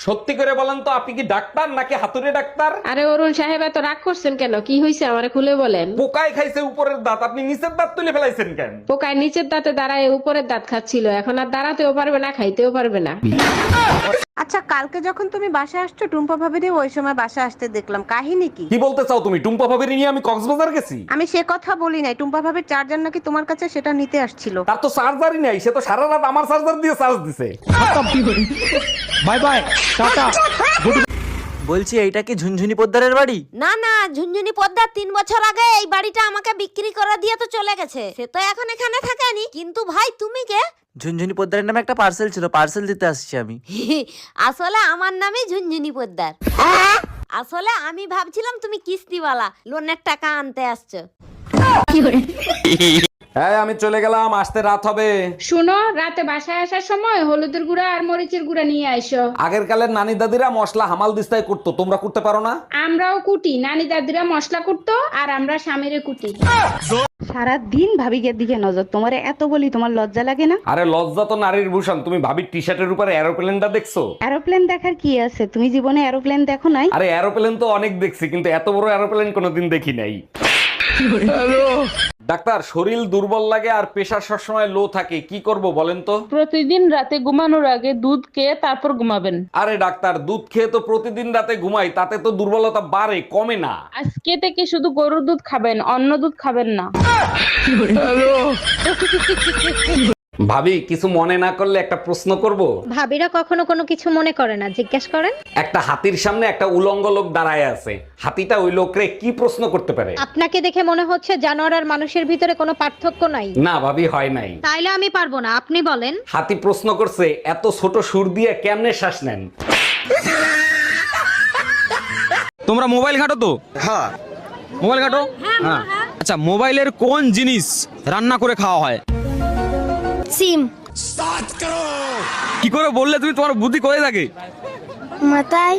সত্যি করে বলেন তো, আপনি কি ডাক্তার নাকি হাতুড়ে ডাক্তার? আরে অরুণ সাহেব, এত রাগ করছেন কেন? কি হয়েছে আমারে খুলে বলেন। পোকায় খাইছে উপরের দাঁত, আপনি নিচের দাঁত তুলে ফেলাইছেন কেন? পোকায় নিচের দাঁতে দাঁড়ায় উপরের দাঁত খাচ্ছিল, এখন আর দাঁড়াতেও পারবে না, খাইতেও পারবে না। আচ্ছা, কালকে যখন তুমি বাসা আসছো টুম্পা ভাবিরে ওই সময় বাসা আসতে দেখলাম, কাহিনী কি? কি বলতে চাও তুমি? টুম্পা ভাবির নিয়ে আমি কক্সবাজার গেছি? আমি সে কথা বলি নাই, টুম্পা ভাবির চার্জার নাকি তোমার কাছে, সেটা নিতে আসছিল। তার তো চার্জারই নাই, সে তো সারা রাত আমার চার্জার দিয়ে চার্জ দিছে। Bye bye, tata. বলছি এইটা কি ঝুনঝুনি পোদ্দারের বাড়ি? না না, ঝুনঝুনি পদ্মার 3 বছর আগে এই বাড়িটা আমাকে বিক্রি করে দিয়ে তো চলে গেছে। সে তো এখন এখানে থাকেনি। কিন্তু ভাই তুমি কে? ঝুনঝুনি পোদ্দারের নামে একটা পার্সেল ছিল, পার্সেল দিতে আসছি আমি। আসলে আমার নামই ঝুনঝুনি পোদ্দার। আসলে আমি ভাবছিলাম তুমি কিস্তিওয়ালা, লোনের টাকা আনতে আসছো। হ্যাঁ, আমি চলে গেলাম, আসতে রাত হবে। শুনো, রাতে বাসায় আসার সময় হলুদের গুঁড়া আর মরিচের গুঁড়া নিয়ে আইসো। আগের কালের নানি দাদিরা মশলা হামাল দিস্তায় করতো, তোমরা করতে পারো না? আমরাও কুটি, নানি দাদিরা মশলা কুটতো আর আমরা স্বামীরে কুটি। সারা দিন ভাবিকের দিকে নজর, তোমারে এত বলি তোমার লজ্জা লাগে না? আরে লজ্জা তো নারীর ভূষণ। তুমি ভাবির টি শার্টের উপরে এরোপ্লেনটা দেখছো? এরোপ্লেন দেখার কি আছে? তুমি জীবনে এরোপ্লেন দেখো নাই? আরে এরোপ্লেন তো অনেক দেখছি, কিন্তু এত বড় এরোপ্লেন কোনোদিন দেখি নাই। ডাক্তার, শরীর দুর্বল লাগে আর প্রেশার সবসময় লো থাকে, কি করব বলেন তো? প্রতিদিন রাতে ঘুমানোর আগে দুধ খেয়ে তারপর ঘুমাবেন। আরে ডাক্তার, দুধ খেয়ে তো প্রতিদিন রাতে ঘুমাই, তাতে তো দুর্বলতা বাড়ে, কমে না। আজকে থেকে শুধু গরুর দুধ খাবেন, অন্য দুধ খাবেন না। ভাবি, কিছু মনে না করলে একটা প্রশ্ন করব? ভাবিরা কখনো কোনো কিছু মনে করে না, জিজ্ঞেস করেন। একটা হাতির সামনে একটা উলঙ্গ লোক দাঁড়ায় আছে, হাতিটা ওই লোকরে কি প্রশ্ন করতে পারে? আপনাকে দেখে মনে হচ্ছে জানোয়ার আর মানুষের ভিতরে কোনো পার্থক্য নাই। না ভাবি, হয় নাই। তাইলে আমি পারবো না, আপনি বলেন। হাতি প্রশ্ন করছে, এত ছোট সুর দিয়ে কেমনে শ্বাস নেন? তোমরা মোবাইল ঘাটো তো? হ্যাঁ, মোবাইল ঘাটো। হ্যাঁ, আচ্ছা, মোবাইলের কোন জিনিস রান্না করে খাওয়া হয়? সিম কি করে বললে তুমি? তোমার বুদ্ধি করে থাকে মাথায়।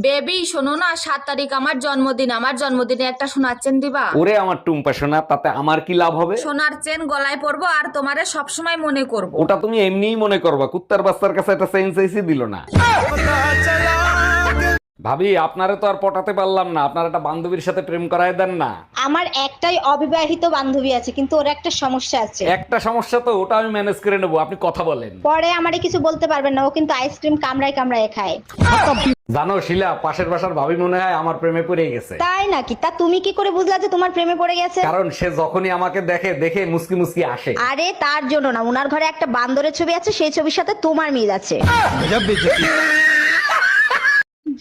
বেবি শোনো না, 7 তারিখ আমার জন্মদিন। আমার জন্মদিনে একটা সোনার চেন দিবা? ওরে আমার টুম্পা সোনা, তাতে আমার কি লাভ হবে? সোনার চেন গলায় পরবো আর তোমারে সবসময় মনে করব। ওটা তুমি এমনিই মনে করবা, কুত্তার বাচ্চার কাছে একটা চেইন চাইছি, দিল না। ভাবি, আপনারে তো আর পটাতে পারলাম না, আপনার একটা বান্ধবীর সাথে প্রেম করায় দেন না। আমার একটাই অবিবাহিত বান্ধবী আছে, কিন্তু ওর একটা সমস্যা আছে। একটা সমস্যা তো, ওটা আমি ম্যানেজ করে নেবো, আপনি কথা বলেন। পরে আমারে কিছু বলতে পারবেন না, ও কিন্তু আইসক্রিম কামড়ায় কামড়ায় খায়। জানো শিলা, পাশের বাসার ভাবি মনে হয় আমার প্রেমে পড়ে গেছে। তাই নাকি? তা তুমি কি করে বুঝলা যে তোমার প্রেমে পড়ে গেছে? কারণ সে যখনই আমাকে দেখে দেখে মুসকি মুসকি আসে। আরে তার জন্য না, উনার ঘরে একটা বান্দরের ছবি আছে, সেই ছবির সাথে তোমার মিল আছে।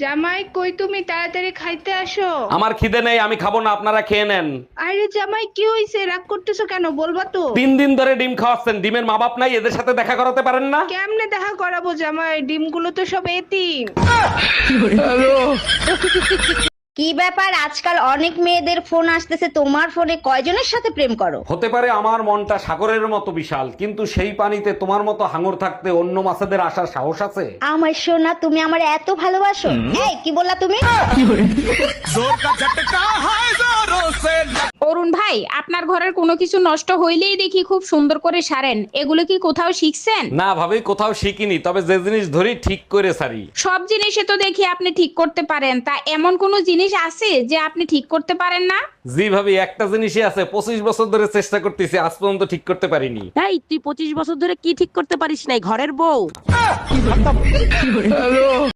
জামাই কই তুমি? তাড়াতাড়ি খাইতে আসো। আমার খিদে নেই, আমি খাবো না, আপনারা খেয়ে নেন। আরে জামাই কি হইছে? রাগ করতেছো কেন? বলবা তো। 3 দিন ধরে ডিম খাওয়াচ্ছেন, ডিমের মা বাপ নাই, এদের সাথে দেখা করাতে পারেন না? কেমনে দেখা করাবো জামাই? ডিমগুলো তো সব এতিম। কি ব্যাপার, আজকাল অনেক মেয়েদের ফোন আসতেছে, তোমার ফোনে কয়জনের সাথে প্রেম করো? হতে পারে আমার মনটা সাগরের মতো বিশাল, কিন্তু সেই পানিতে তোমার মতো হাঙর থাকতে অন্য মাছেদের আসার সাহস আছে? আমার সোনা, তুমি আমার এত ভালোবাসো? এই কি বললা তুমি? অরুণ ভাই, আপনার ঘরের কোনো কিছু নষ্ট হইলেই দেখি খুব সুন্দর করে সারেন, এগুলো কি কোথাও শিখছেন? না ভাবি, কোথাও শিখিনি, তবে যে জিনিস ধরি ঠিক করে সারি। সব জিনিসে তো দেখি আপনি ঠিক করতে পারেন, তা এমন কোন জিনিস আছে যে আপনি ঠিক করতে পারেন না? জি ভাবি, একটা জিনিসই আছে, 25 বছর ধরে চেষ্টা করতেছি, আজ পর্যন্ত ঠিক করতে পারিনি। তাই তুই 25 বছর ধরে কি ঠিক করতে পারিস নাই? ঘরের বউ।